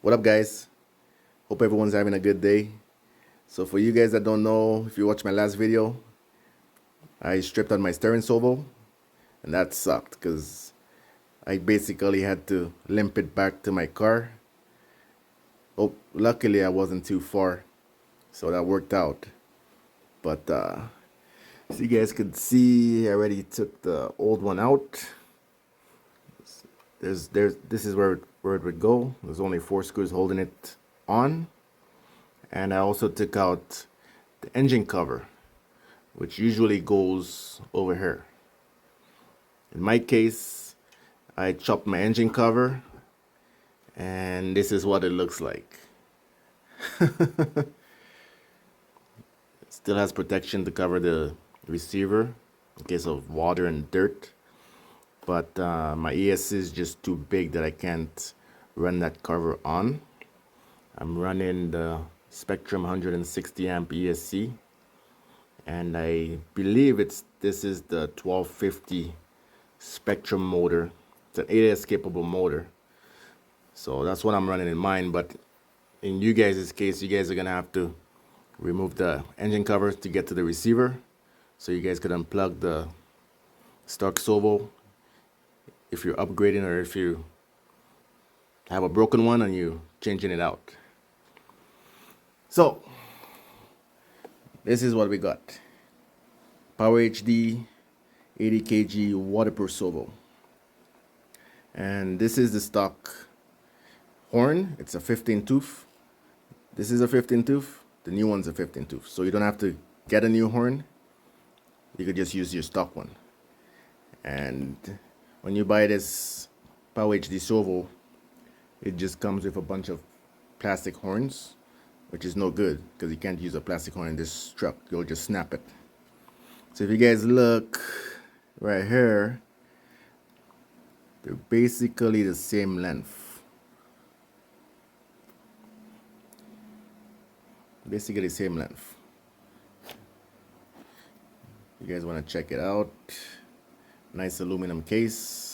What up, guys? Hope everyone's having a good day. So for you guys that don't know, if you watched my last video, I stripped on my steering swivel, and that sucked because I basically had to limp it back to my car. Oh, luckily I wasn't too far, so that worked out. But as you guys could see, I already took the old one out. This is where it would go. There's only 4 screws holding it on. And I also took out the engine cover, which usually goes over here. In my case, I chopped my engine cover, and this is what it looks like. It still has protection to cover the receiver in case of water and dirt, but my ESC is just too big that I can't run that cover on. I'm running the Spectrum 160 amp ESC, and I believe this is the 1250 Spectrum motor. It's an ADS capable motor, so that's what I'm running in mine. But in you guys' case, you guys are gonna have to remove the engine cover to get to the receiver, so you guys could unplug the stock servo if you're upgrading, or if you have a broken one and you're changing it out. So this is what we got. Power HD 80 kg waterproof servo. And this is the stock horn. It's a 15 tooth. This is a 15 tooth. The new one's a 15 tooth. So you don't have to get a new horn. You could just use your stock one. And when you buy this Power HD servo, it just comes with a bunch of plastic horns, which is no good because you can't use a plastic horn in this truck. You'll just snap it. So if you guys look right here, they're basically the same length. Basically the same length. You guys want to check it out. Nice aluminum case.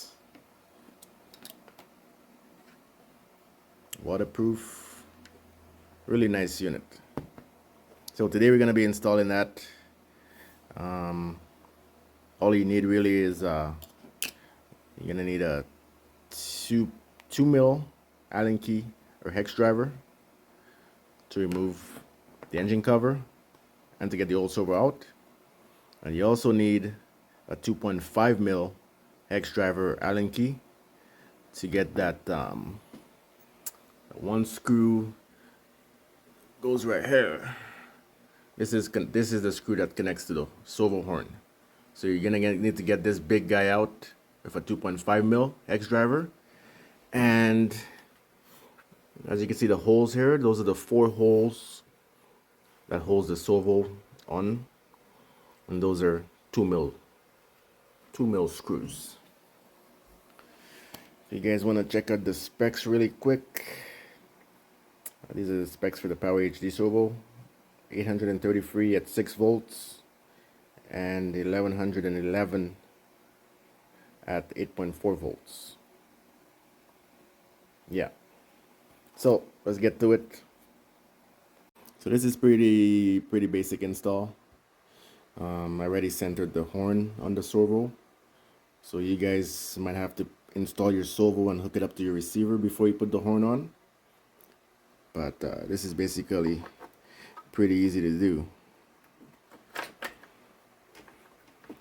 Waterproof. Really nice unit. So today we're going to be installing that. All you need really is you're going to need a 2 mil Allen key or hex driver to remove the engine cover and to get the old servo out. And you also need a 2.5 mil hex driver Allen key to get that one screw goes right here. This is the screw that connects to the servo horn. So you're gonna need to get this big guy out with a 2.5 mil hex driver. And as you can see, the holes here, those are the 4 holes that holds the servo on, and those are 2 mil screws. If you guys want to check out the specs really quick, these are the specs for the Power HD servo. 833 at 6 volts and 1111 at 8.4 volts. Yeah, so let's get to it. So this is pretty basic install. I already centered the horn on the servo, so you guys might have to install your servo and hook it up to your receiver before you put the horn on. But this is basically pretty easy to do.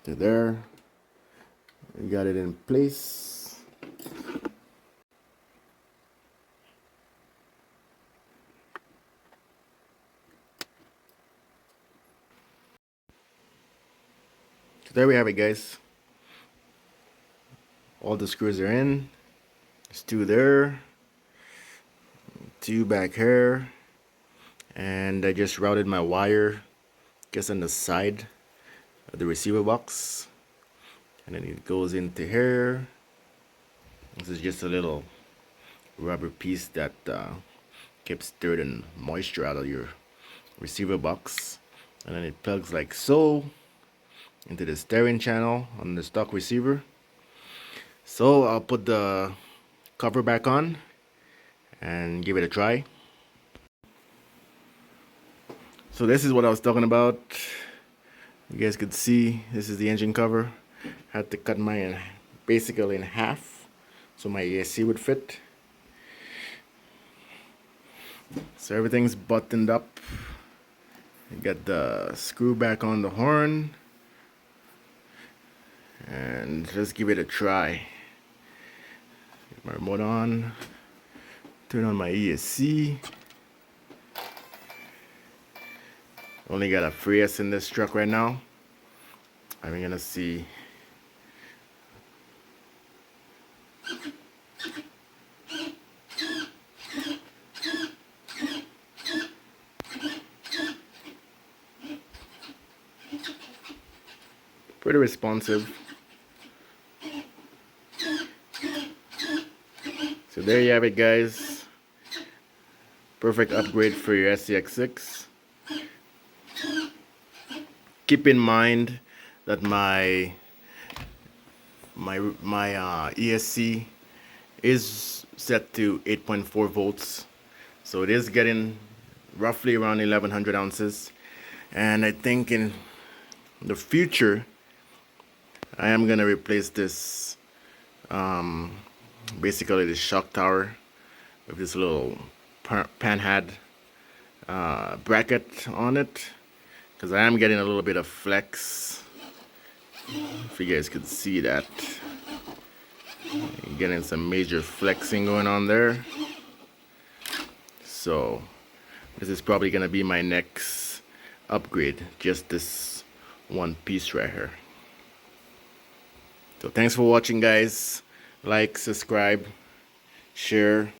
So there, we got it in place. So there we have it, guys. All the screws are in. There's 2 there, 2 back here, and I just routed my wire, guess on the side of the receiver box, and then it goes into here. This is just a little rubber piece that keeps dirt and moisture out of your receiver box, and then it plugs like so into the steering channel on the stock receiver. So I'll put the cover back on, and give it a try. So this is what I was talking about. You guys could see this is the engine cover. Had to cut mine basically in half so my ESC would fit. So everything's buttoned up. You got the screw back on the horn, and just give it a try. Get my remote on, turn on my ESC. Only got a Freas in this truck right now. I'm gonna see. Pretty responsive. So there you have it, guys. Perfect upgrade for your SCX6. Keep in mind that my ESC is set to 8.4 volts, so it is getting roughly around 1100 ounces. And I think in the future I am gonna replace this basically the shock tower with this little panhead bracket on it, because I am getting a little bit of flex. If you guys could see that, getting some major flexing going on there. So this is probably gonna be my next upgrade, just this one piece right here. So thanks for watching, guys. Like, subscribe, share.